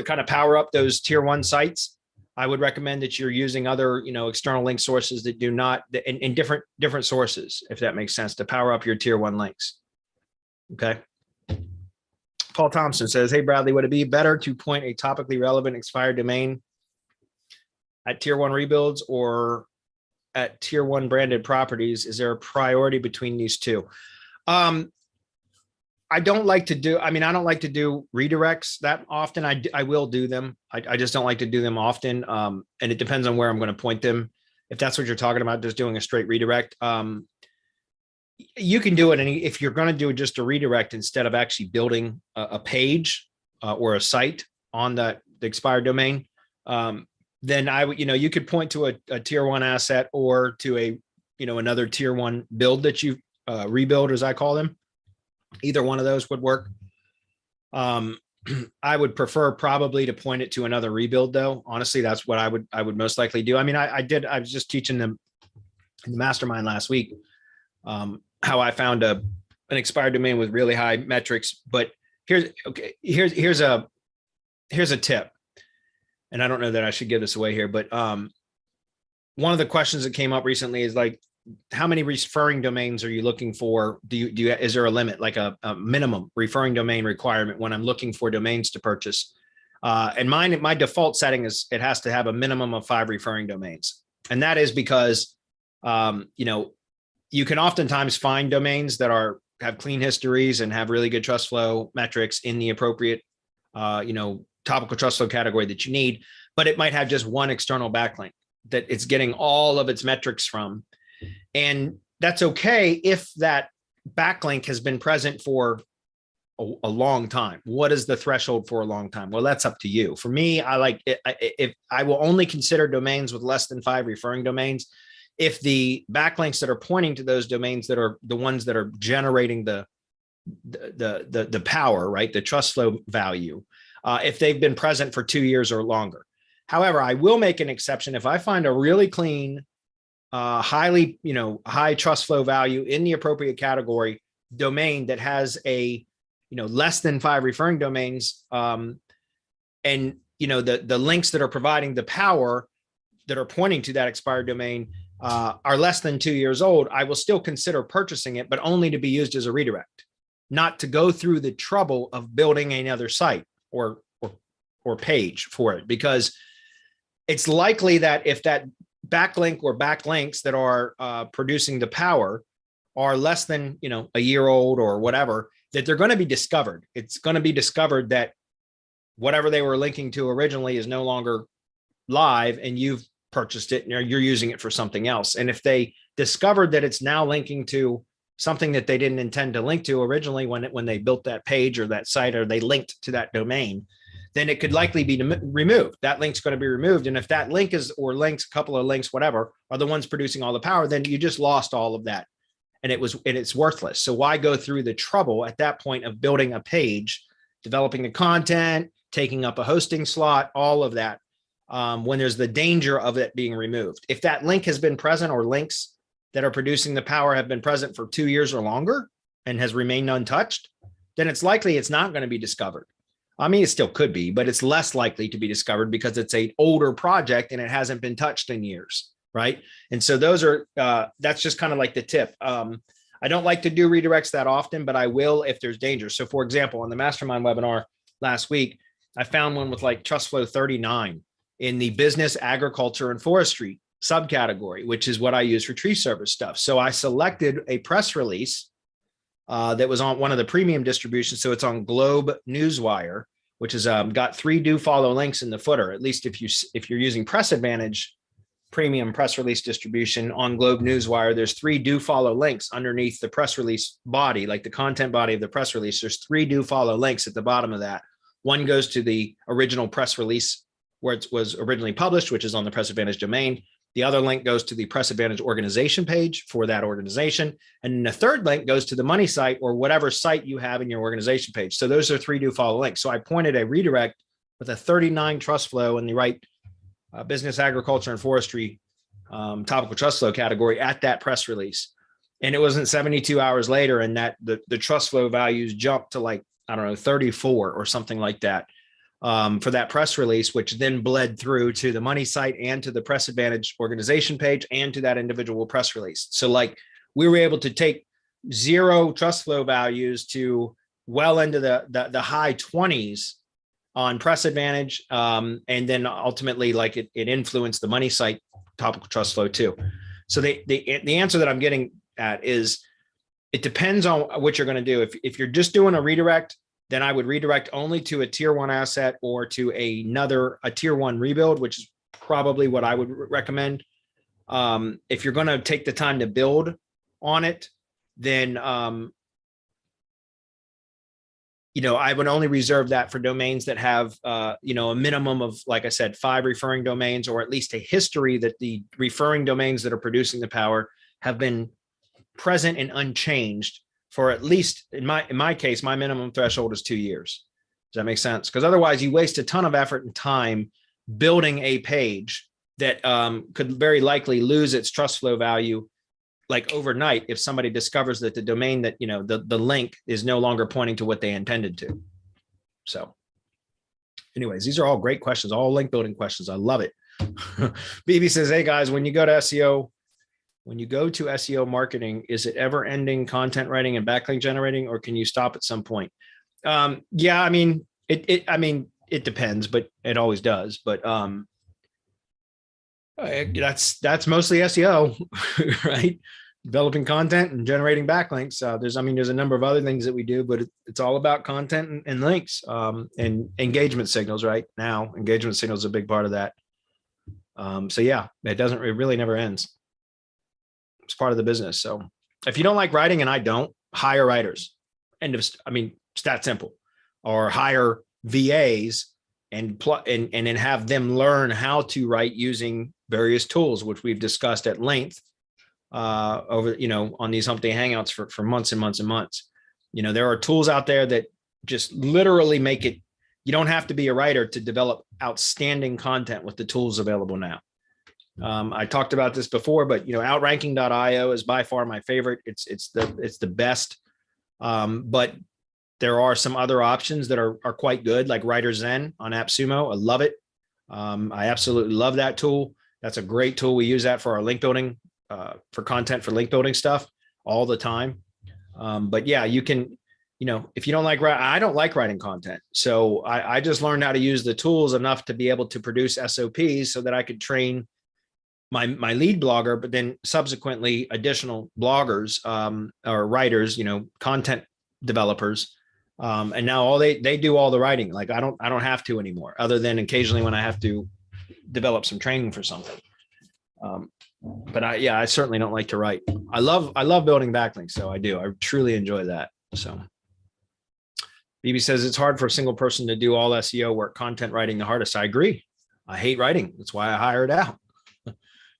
kind of power up those tier 1 sites. I would recommend that you're using other, external link sources that do not in different sources, if that makes sense, to power up your tier 1 links. Okay. Paul Thompson says, hey, Bradley, would it be better to point a topically relevant expired domain at tier 1 rebuilds or at tier 1 branded properties? Is there a priority between these two? I don't like to do redirects that often. I will do them. I just don't like to do them often. And it depends on where I'm going to point them. If that's what you're talking about, just doing a straight redirect. You can do it. And if you're going to do just a redirect instead of actually building a page or a site on the expired domain, then I would, you could point to a tier 1 asset or to a, another tier 1 build that you rebuild, as I call them. Either one of those would work. I would prefer probably to point it to another rebuild though. Honestly, that's what I would most likely do. I mean, I was just teaching them in the mastermind last week, how I found an expired domain with really high metrics. But here's a tip. And I don't know that I should give this away here, but one of the questions that came up recently is like, how many referring domains are you looking for? Is there a limit, like a minimum referring domain requirement when I'm looking for domains to purchase? And my default setting is it has to have a minimum of 5 referring domains. And that is because, you can oftentimes find domains that have clean histories and have really good trust flow metrics in the appropriate, topical trust flow category that you need, but it might have just one external backlink that it's getting all of its metrics from. And that's okay if that backlink has been present for a long time. What is the threshold for a long time? Well, that's up to you. For me, I like it. If I will only consider domains with less than 5 referring domains, if the backlinks that are pointing to those domains that are the ones that are generating the power, right? The trust flow value, if they've been present for 2 years or longer. However, I will make an exception if I find a really clean, highly, high trust flow value in the appropriate category domain that has a, less than 5 referring domains. And, the links that are providing the power that are pointing to that expired domain are less than 2 years old. I will still consider purchasing it, but only to be used as a redirect, not to go through the trouble of building another site or page for it, because it's likely that if that backlink or backlinks that are producing the power are less than, a year old or whatever, that they're going to be discovered. It's going to be discovered that whatever they were linking to originally is no longer live and you've purchased it and you're using it for something else. And if they discovered that it's now linking to something that they didn't intend to link to originally when they built that page or that site, or they linked to that domain, then it could likely be removed. That link's going to be removed. And if that link or links, a couple of links, whatever, are the ones producing all the power, then you just lost all of that. And it's worthless. So why go through the trouble at that point of building a page, developing the content, taking up a hosting slot, all of that, when there's the danger of it being removed? If that link has been present, or links that are producing the power have been present for 2 years or longer and has remained untouched, then it's likely it's not going to be discovered. I mean, it still could be, but it's less likely to be discovered because it's an older project and it hasn't been touched in years, right? And so those are, that's just kind of like the tip. I don't like to do redirects that often, but I will if there's danger. So for example, on the mastermind webinar last week, I found one with like trust flow 39 in the business, agriculture, and forestry subcategory, which is what I use for tree service stuff. So I selected a press release that was on one of the premium distributions. So it's on Globe Newswire, which has got 3 do follow links in the footer. At least if you're using Press Advantage premium press release distribution on Globe Newswire, there's 3 do follow links underneath the press release body, like the content body of the press release. There's 3 do follow links at the bottom of that. One goes to the original press release where it was originally published, which is on the Press Advantage domain. The other link goes to the Press Advantage organization page for that organization. And then the third link goes to the money site or whatever site you have in your organization page. So those are 3 do follow links. So I pointed a redirect with a 39 trust flow in the right business, agriculture, and forestry topical trust flow category at that press release. And it wasn't 72 hours later and that the trust flow values jumped to like, I don't know, 34 or something like that. For that press release, which then bled through to the money site and to the Press Advantage organization page and to that individual press release. So like we were able to take 0 trust flow values to well into the high 20s on Press Advantage. And then ultimately like it influenced the money site topical trust flow too. So the answer that I'm getting at is it depends on what you're going to do. If you're just doing a redirect, then I would redirect only to a tier 1 asset or to a tier 1 rebuild, which is probably what I would recommend. If you're going to take the time to build on it, then, I would only reserve that for domains that have, a minimum of, like I said, 5 referring domains, or at least a history that the referring domains that are producing the power have been present and unchanged for at least, in my case, my minimum threshold is 2 years. Does that make sense? Because otherwise you waste a ton of effort and time building a page that could very likely lose its trust flow value like overnight if somebody discovers that the domain that, the link is no longer pointing to what they intended to. So anyways, these are all great questions, all link building questions. I love it. BB says, hey guys, when you go to SEO marketing, is it ever ending content writing and backlink generating, or can you stop at some point? Yeah, I mean, it depends, but it always does. But that's mostly SEO, right? Developing content and generating backlinks. There's a number of other things that we do, but it's all about content and links, and engagement signals. Right now, engagement signals is a big part of that. So yeah, it really never ends. It's part of the business. So if you don't like writing, and I don't, hire writers. Stat simple. Or hire VAs and then have them learn how to write using various tools, which we've discussed at length over, on these Hump Day Hangouts for months and months and months. There are tools out there that just literally make it, you don't have to be a writer to develop outstanding content with the tools available now. I talked about this before, but outranking.io is by far my favorite. It's the best. But there are some other options that are quite good, like WriterZen on AppSumo. I love it. I absolutely love that tool. That's a great tool. We use that for our link building, for content, for link building stuff all the time. But yeah, you can, if you don't like writing, I don't like writing content. So I just learned how to use the tools enough to be able to produce SOPs so that I could train my lead blogger, but then subsequently additional bloggers or writers, content developers. And now they do all the writing. Like I don't have to anymore, other than occasionally when I have to develop some training for something. But I certainly don't like to write. I love building backlinks. So I do. I truly enjoy that. So BB says it's hard for a single person to do all SEO work, content writing the hardest. I agree. I hate writing. That's why I hire it out.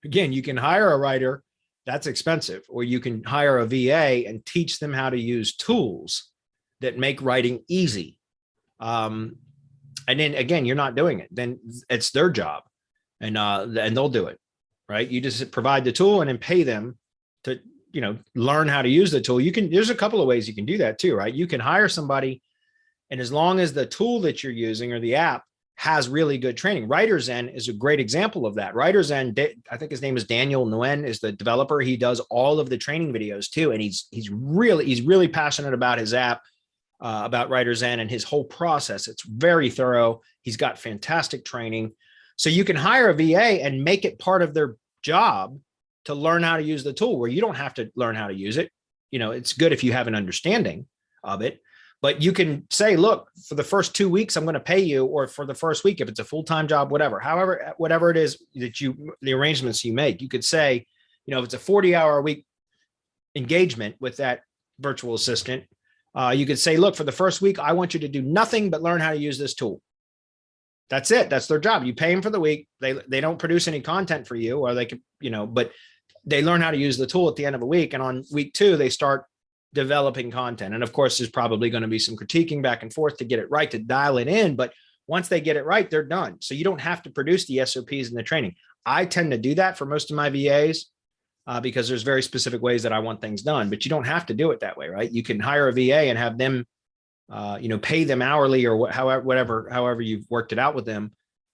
Again, you can hire a writer, that's expensive, or you can hire a VA and teach them how to use tools that make writing easy. And then again, you're not doing it. Then it's their job, and they'll do it, right? You just provide the tool and then pay them to, learn how to use the tool. There's a couple of ways you can do that too, right? You can hire somebody, and as long as the tool that you're using or the app has really good training. WriterZen is a great example of that. WriterZen, I think his name is Daniel Nguyen, is the developer. He does all of the training videos too, and he's really passionate about his app, about WriterZen and his whole process. It's very thorough. He's got fantastic training. So you can hire a VA and make it part of their job to learn how to use the tool, where you don't have to learn how to use it. It's good if you have an understanding of it. But you can say, look, for the first 2 weeks, I'm going to pay you, or for the first week, if it's a full-time job, whatever it is that the arrangements you make, you could say, if it's a 40-hour a week engagement with that virtual assistant, you could say, look, for the first week, I want you to do nothing but learn how to use this tool. That's it. That's their job. You pay them for the week. They don't produce any content for you, or they could, but they learn how to use the tool at the end of a week. And on week 2, they start developing content. And of course, there's probably going to be some critiquing back and forth to get it right, to dial it in. But once they get it right, they're done. So you don't have to produce the SOPs and the training. I tend to do that for most of my VAs because there's very specific ways that I want things done, but you don't have to do it that way, right? You can hire a VA and have them, pay them hourly or however you've worked it out with them,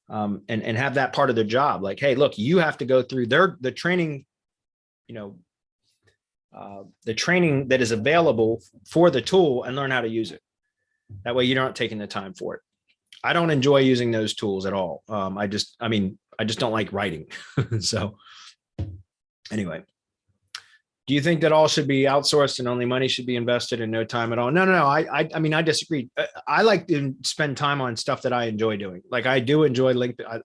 and have that part of their job. Like, hey, look, you have to go through the training, the training that is available for the tool, and learn how to use it. That way you're not taking the time for it. I don't enjoy using those tools at all. I just don't like writing. So anyway, do you think that all should be outsourced and only money should be invested and no time at all? No. I disagree. I like to spend time on stuff that I enjoy doing. Like I do enjoy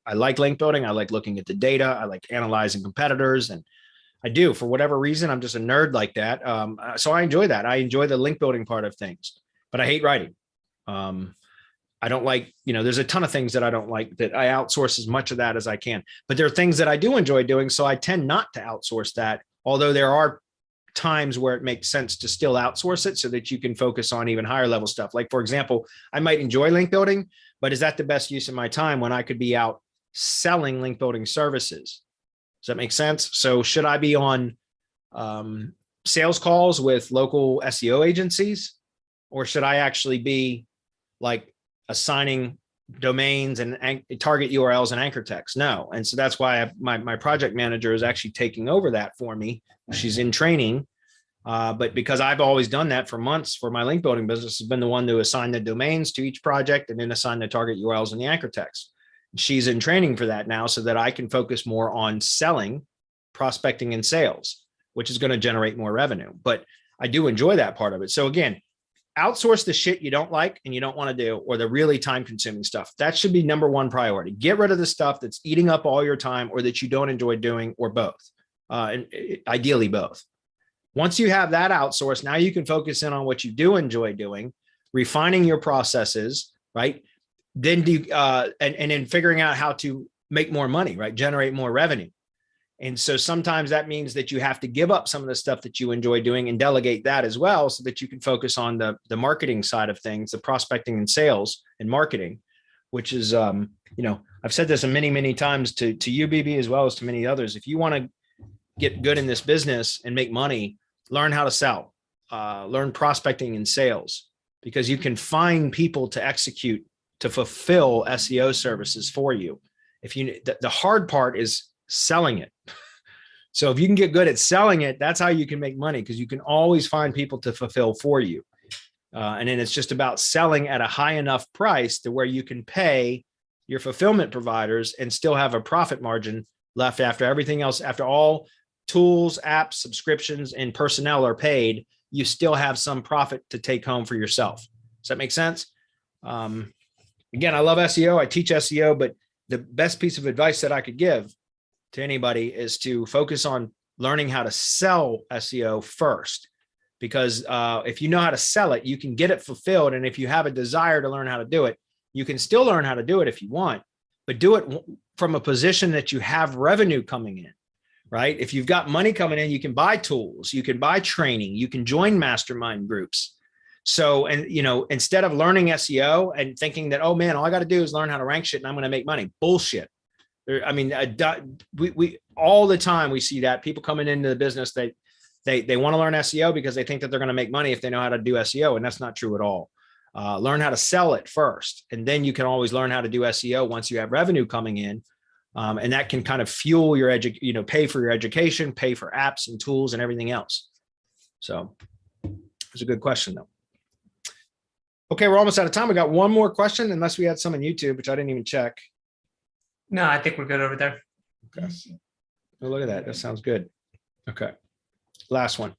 I like link building. I like looking at the data. I like analyzing competitors, and I do, for whatever reason, I'm just a nerd like that. So I enjoy that. I enjoy the link building part of things, but I hate writing. I don't like, there's a ton of things that I don't like, that I outsource as much of that as I can. But there are things that I do enjoy doing, so I tend not to outsource that. Although there are times where it makes sense to still outsource it so that you can focus on even higher level stuff. Like, for example, I might enjoy link building, but is that the best use of my time when I could be out selling link building services? Does that make sense? So should I be on sales calls with local SEO agencies, or should I actually be like assigning domains and target URLs and anchor text? No. And so that's why my project manager is actually taking over that for me. She's in training. But because I've always done that for months for my link building business, has been the one to assign the domains to each project and then assign the target URLs and the anchor text. She's in training for that now so that I can focus more on selling, prospecting, and sales, which is going to generate more revenue. But I do enjoy that part of it. So again, outsource the shit you don't like and you don't want to do, or the really time consuming stuff. That should be number one priority. Get rid of the stuff that's eating up all your time or that you don't enjoy doing, or both. And ideally both. Once you have that outsourced, now you can focus in on what you do enjoy doing, refining your processes, right? Then and then figuring out how to make more money, right? Generate more revenue. And so sometimes that means that you have to give up some of the stuff that you enjoy doing and delegate that as well, so that you can focus on the marketing side of things, the prospecting and sales and marketing, which is, I've said this many, many times to you, BB, as well as to many others. If you want to get good in this business and make money, learn how to sell, learn prospecting and sales, because you can find people to execute, to fulfill SEO services for you. The hard part is selling it. So if you can get good at selling it, that's how you can make money, because you can always find people to fulfill for you. And then it's just about selling at a high enough price to where you can pay your fulfillment providers and still have a profit margin left after everything else, after all tools, apps, subscriptions, and personnel are paid. You still have some profit to take home for yourself. Does that make sense? Again, I love SEO. I teach SEO, but the best piece of advice that I could give to anybody is to focus on learning how to sell SEO first, because if you know how to sell it, you can get it fulfilled. And if you have a desire to learn how to do it, you can still learn how to do it if you want, but do it from a position that you have revenue coming in, right? If you've got money coming in, you can buy tools, you can buy training, you can join mastermind groups. So, and instead of learning SEO and thinking that, oh man, all I got to do is learn how to rank shit and I'm going to make money. Bullshit. We all the time we see that people coming into the business, they want to learn SEO because they think that they're going to make money if they know how to do SEO. And that's not true at all. Learn how to sell it first. And then you can always learn how to do SEO once you have revenue coming in. And that can kind of fuel your pay for your education, pay for apps and tools and everything else. So it's a good question though. Okay, we're almost out of time. We got one more question, unless we had some on YouTube, which I didn't even check. No, I think we're good over there. Okay. Oh, look at that. That sounds good. Okay. Last one.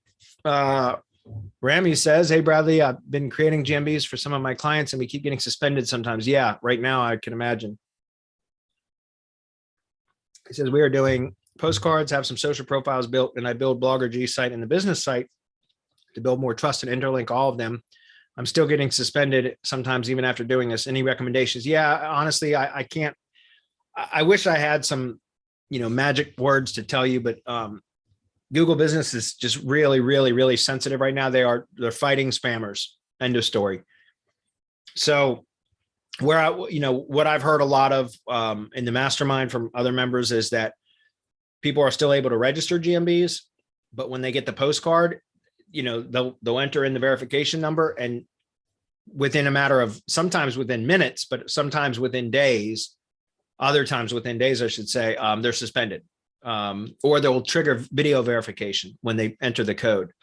Rami says, hey, Bradley, I've been creating GMBs for some of my clients and we keep getting suspended sometimes. Yeah, right now I can imagine. He says, we are doing postcards, have some social profiles built, and I build Blogger, G site, and the business site to build more trust and interlink all of them. I'm still getting suspended sometimes even after doing this. Any recommendations? Yeah, honestly, I can't. I wish I had some, magic words to tell you, but Google Business is just really, really, really sensitive right now. They're fighting spammers. End of story. So what I've heard a lot of in the mastermind from other members is that people are still able to register GMBs, but when they get the postcard, they'll enter in the verification number, and within a matter of, sometimes within minutes, but sometimes within days, other times within days, I should say, they're suspended, or they'll trigger video verification when they enter the code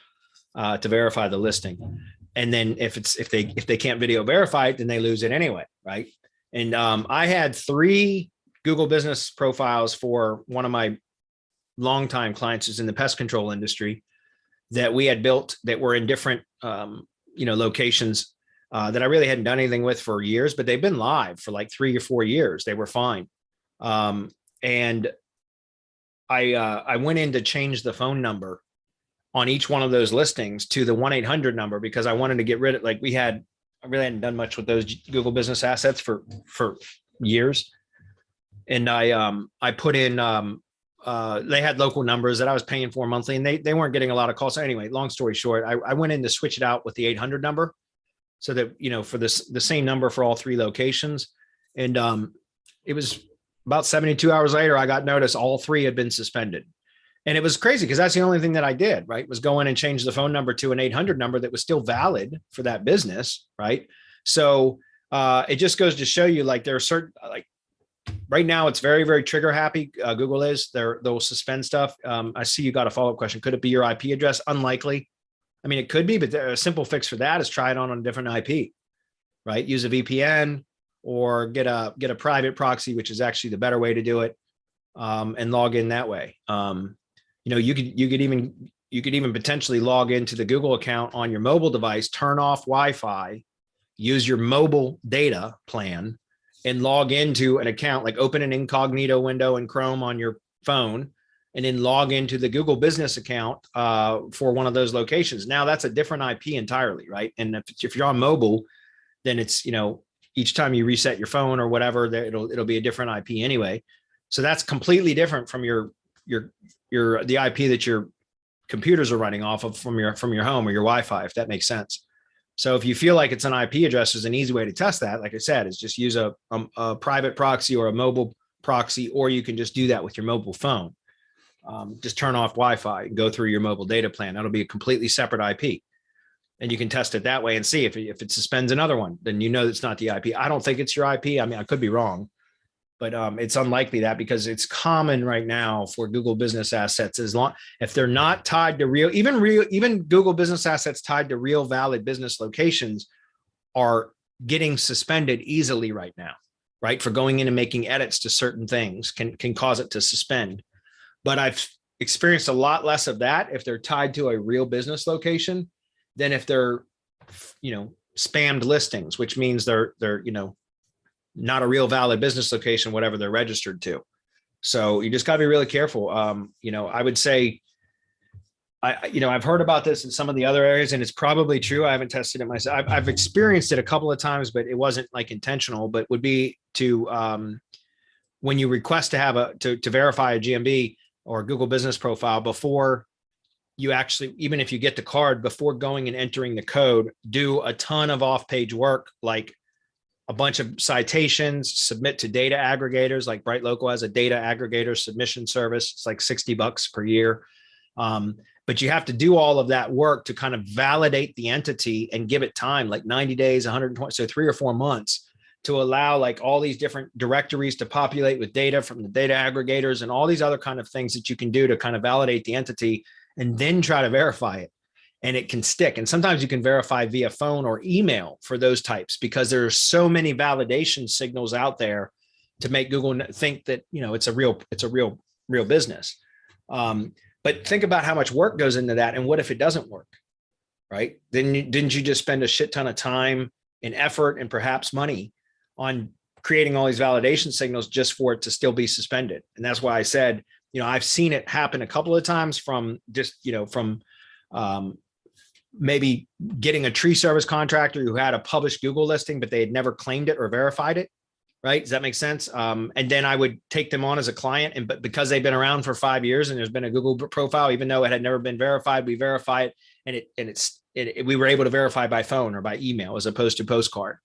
to verify the listing. And then if they can't video verify it, then they lose it anyway, right? And I had 3 Google Business profiles for one of my longtime clients who's in the pest control industry that we had built that were in different, locations that I really hadn't done anything with for years, but they've been live for like 3 or 4 years. They were fine. And I went in to change the phone number on each one of those listings to the 1-800 number because I wanted to get rid of, I really hadn't done much with those Google Business assets for years. And I put in, they had local numbers that I was paying for monthly, and they weren't getting a lot of calls. So anyway, long story short, I went in to switch it out with the 800 number so that, for the same number for all 3 locations. And it was about 72 hours later, I got notice all 3 had been suspended. And it was crazy because that's the only thing that I did, right? Was go in and change the phone number to an 800 number that was still valid for that business, right? So it just goes to show you, like, there are certain, like, right now it's very, very trigger happy. Google is, they'll suspend stuff. I see you got a follow-up question. Could it be your IP address? Unlikely. I mean, it could be, but a simple fix for that is try it on a different IP, right? Use a VPN or get a private proxy, which is actually the better way to do it, and log in that way. You could even potentially log into the Google account on your mobile device, turn off Wi-Fi, use your mobile data plan, and log into an account, like open an incognito window in Chrome on your phone, and then log into the Google business account for one of those locations. Now that's a different IP entirely, right? And if you're on mobile, then it's, each time you reset your phone or whatever, it'll be a different IP anyway. So that's completely different from the IP that your computers are running off of from your home or your Wi-Fi, if that makes sense. So if you feel like it's an IP address, there's an easy way to test that. Like I said, is just use a private proxy or a mobile proxy, or you can just do that with your mobile phone. Just turn off Wi-Fi and go through your mobile data plan. That'll be a completely separate IP. And you can test it that way and see if it suspends another one, then it's not the IP. I don't think it's your IP. I mean, I could be wrong, but it's unlikely that, because it's common right now for Google business assets, if they're not tied to even Google business assets tied to real valid business locations are getting suspended easily right now, right? For going in and making edits to certain things can cause it to suspend. But I've experienced a lot less of that if they're tied to a real business location than if they're, spammed listings, which means they're not a real valid business location, whatever they're registered to. So you just got to be really careful. I would say, I've heard about this in some of the other areas, and it's probably true. I haven't tested it myself. I've experienced it a couple of times, but it wasn't like intentional, but would be to, when you request to have to verify a GMB or Google business profile before you actually, even if you get the card, before going and entering the code, do a ton of off-page work, like a bunch of citations, submit to data aggregators. Like BrightLocal has a data aggregator submission service. It's like $60 per year. But you have to do all of that work to kind of validate the entity and give it time, like 90 days, 120, so 3 or 4 months, to allow like all these different directories to populate with data from the data aggregators and all these other kind of things that you can do to kind of validate the entity and then try to verify it. And it can stick. And sometimes you can verify via phone or email for those types, because there are so many validation signals out there to make Google think that, it's a real business. But think about how much work goes into that. And what if it doesn't work, right? Then didn't you just spend a shit ton of time and effort and perhaps money on creating all these validation signals just for it to still be suspended? And that's why I said, I've seen it happen a couple of times from just, maybe getting a tree service contractor who had a published Google listing, but they had never claimed it or verified it. Right. Does that make sense? And then I would take them on as a client, but because they've been around for 5 years and there's been a Google profile, even though it had never been verified, we verify it, and we were able to verify by phone or by email as opposed to postcard.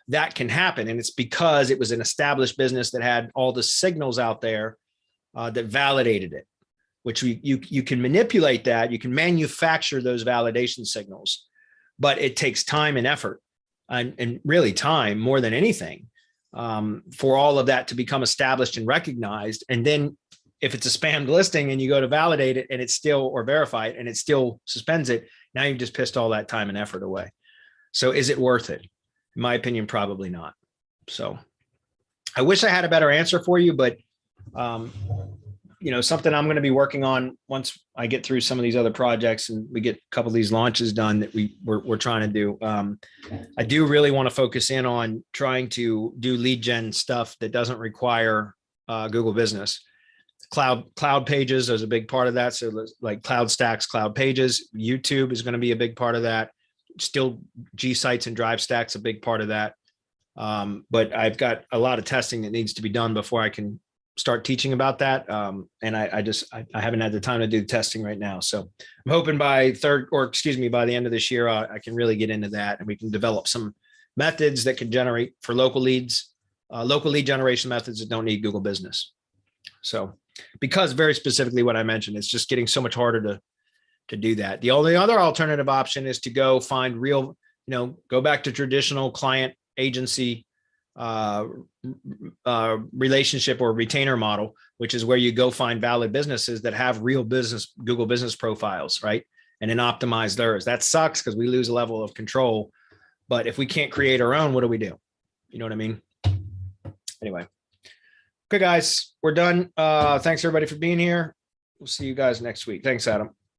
That can happen. And it's because it was an established business that had all the signals out there that validated it, which you can manipulate that. You can manufacture those validation signals, but it takes time and effort and really time more than anything for all of that to become established and recognized. And then if it's a spammed listing and you go to validate it and it's still, or verify it and it still suspends it, now you've just pissed all that time and effort away. So is it worth it? In my opinion, probably not. So I wish I had a better answer for you, but something I'm going to be working on once I get through some of these other projects and we get a couple of these launches done that we're trying to do. I do really want to focus in on trying to do lead gen stuff that doesn't require Google Business. Cloud pages is a big part of that. So like Cloud Stacks, Cloud Pages, YouTube is going to be a big part of that. Still G Sites and Drive Stacks, a big part of that. But I've got a lot of testing that needs to be done before I can start teaching about that. And I haven't had the time to do the testing right now. So I'm hoping by by the end of this year, I can really get into that and we can develop some methods that can generate for local lead generation methods that don't need Google Business. So because very specifically what I mentioned, it's just getting so much harder to do that. The only other alternative option is to go find real, go back to traditional client agency relationship or retainer model, which is where you go find valid businesses that have real business Google business profiles, right? And then optimize theirs. That sucks because we lose a level of control. But if we can't create our own, what do we do? You know what I mean? Anyway. Okay, guys, we're done. Thanks everybody for being here. We'll see you guys next week. Thanks, Adam.